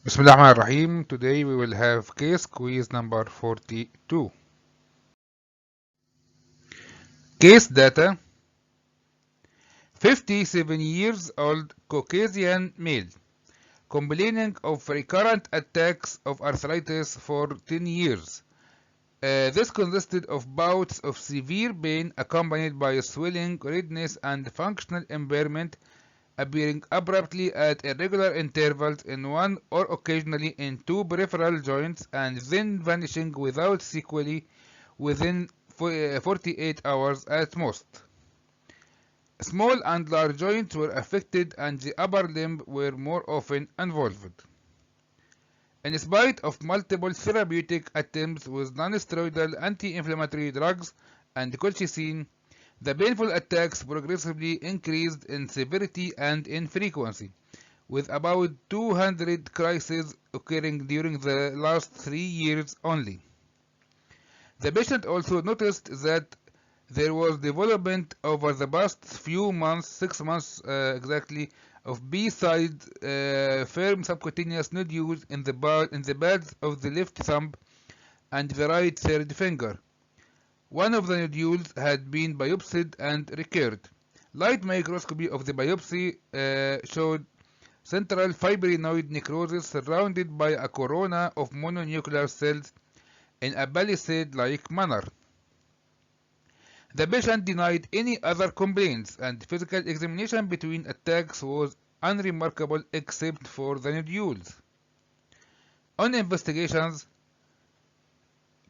Bismillahirrahmanirrahim. Today we will have case quiz number 42. Case data: 57 years old Caucasian male complaining of recurrent attacks of arthritis for 10 years. This consisted of bouts of severe pain accompanied by swelling, redness, and functional impairment appearing abruptly at irregular intervals in one or occasionally in two peripheral joints and then vanishing without sequelae within 48 hours at most. Small and large joints were affected and the upper limb were more often involved. In spite of multiple therapeutic attempts with non-steroidal anti-inflammatory drugs and colchicine, the painful attacks progressively increased in severity and in frequency, with about 200 crises occurring during the last 3 years only. The patient also noticed that there was development over the past few months, 6 months exactly, of B-side firm subcutaneous nodules in the pads of the left thumb and the right third finger. One of the nodules had been biopsied and recurred. Light microscopy of the biopsy showed central fibrinoid necrosis surrounded by a corona of mononuclear cells in a palisade-like manner. The patient denied any other complaints, and physical examination between attacks was unremarkable except for the nodules. On investigations,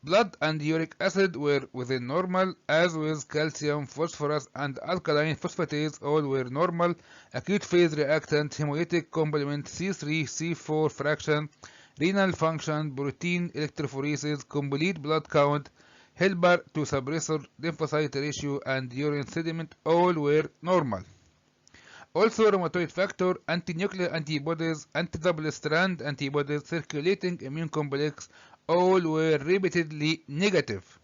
blood and uric acid were within normal, as with calcium, phosphorus, and alkaline phosphatase, all were normal. Acute phase reactant, hemolytic complement, C3, C4 fraction, renal function, protein electrophoresis, complete blood count, helper to suppressor lymphocyte ratio, and urine sediment all were normal. Also, rheumatoid factor, anti-nuclear antibodies, anti-double strand antibodies, circulating immune complex, all were repeatedly negative.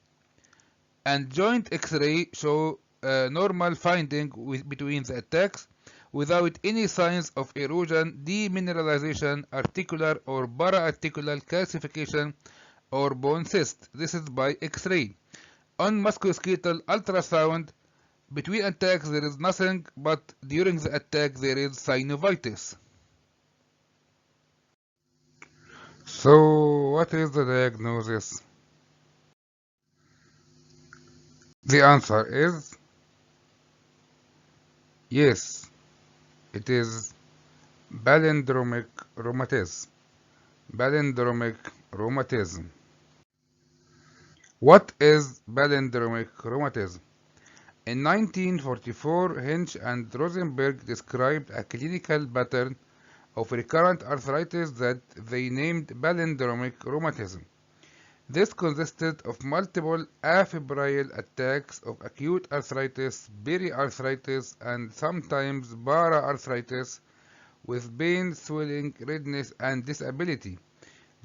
And joint X-ray show normal finding between the attacks without any signs of erosion, demineralization, articular or para-articular calcification, or bone cyst. This is by X-ray. On musculoskeletal ultrasound, between attacks there is nothing, but during the attack there is synovitis. So, what is the diagnosis? The answer is yes, it is palindromic rheumatism. Palindromic rheumatism. What is palindromic rheumatism? In 1944, Hinch and Rosenberg described a clinical pattern of recurrent arthritis that they named palindromic rheumatism. This consisted of multiple afebrile attacks of acute arthritis, periarthritis, and sometimes para-arthritis with pain, swelling, redness, and disability,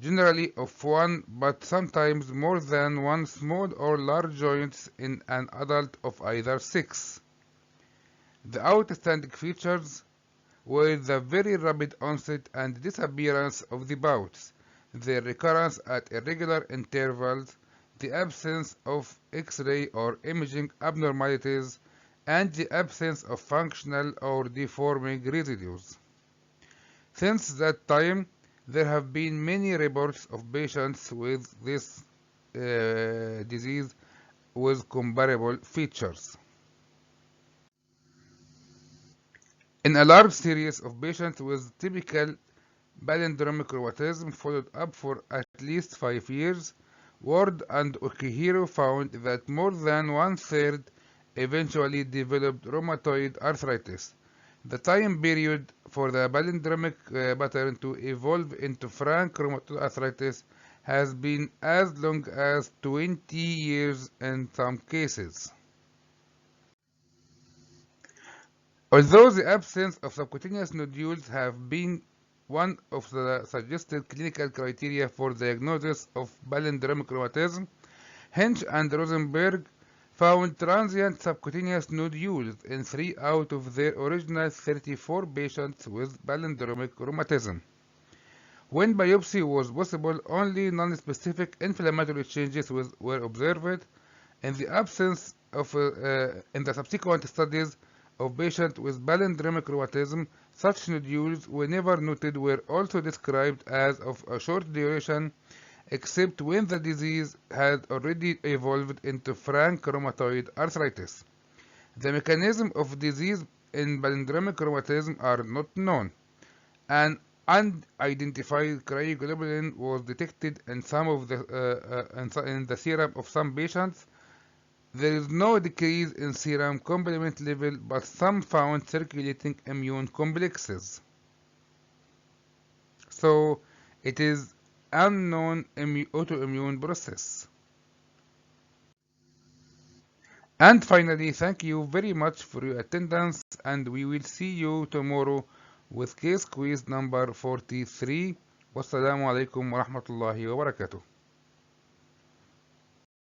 generally of one but sometimes more than one small or large joints in an adult of either sex. The outstanding features were the very rapid onset and disappearance of the bouts, their recurrence at irregular intervals, the absence of X-ray or imaging abnormalities, and the absence of functional or deforming residues. Since that time, there have been many reports of patients with this disease with comparable features. In a large series of patients with typical palindromic rheumatism followed up for at least 5 years, Ward and Okihiro found that more than one-third eventually developed rheumatoid arthritis. The time period for the palindromic pattern to evolve into frank rheumatoid arthritis has been as long as 20 years in some cases. Although the absence of subcutaneous nodules have been one of the suggested clinical criteria for diagnosis of palindromic rheumatism, Hinch and Rosenberg found transient subcutaneous nodules in 3 out of their original 34 patients with palindromic rheumatism. When biopsy was possible, only non-specific inflammatory changes were observed. In the absence of in the subsequent studies of patients with palindromic rheumatism, such nodules whenever noted were also described as of a short duration, except when the disease had already evolved into frank rheumatoid arthritis. The mechanism of disease in palindromic rheumatism are not known. An unidentified cryoglobulin was detected in some of the in the serum of some patients. There is no decrease in serum complement level, but some found circulating immune complexes. So it is unknown autoimmune process. And finally, thank you very much for your attendance, and we will see you tomorrow with case quiz number 43. Wassalamu alaikum wa rahmatullahi wa barakatuh.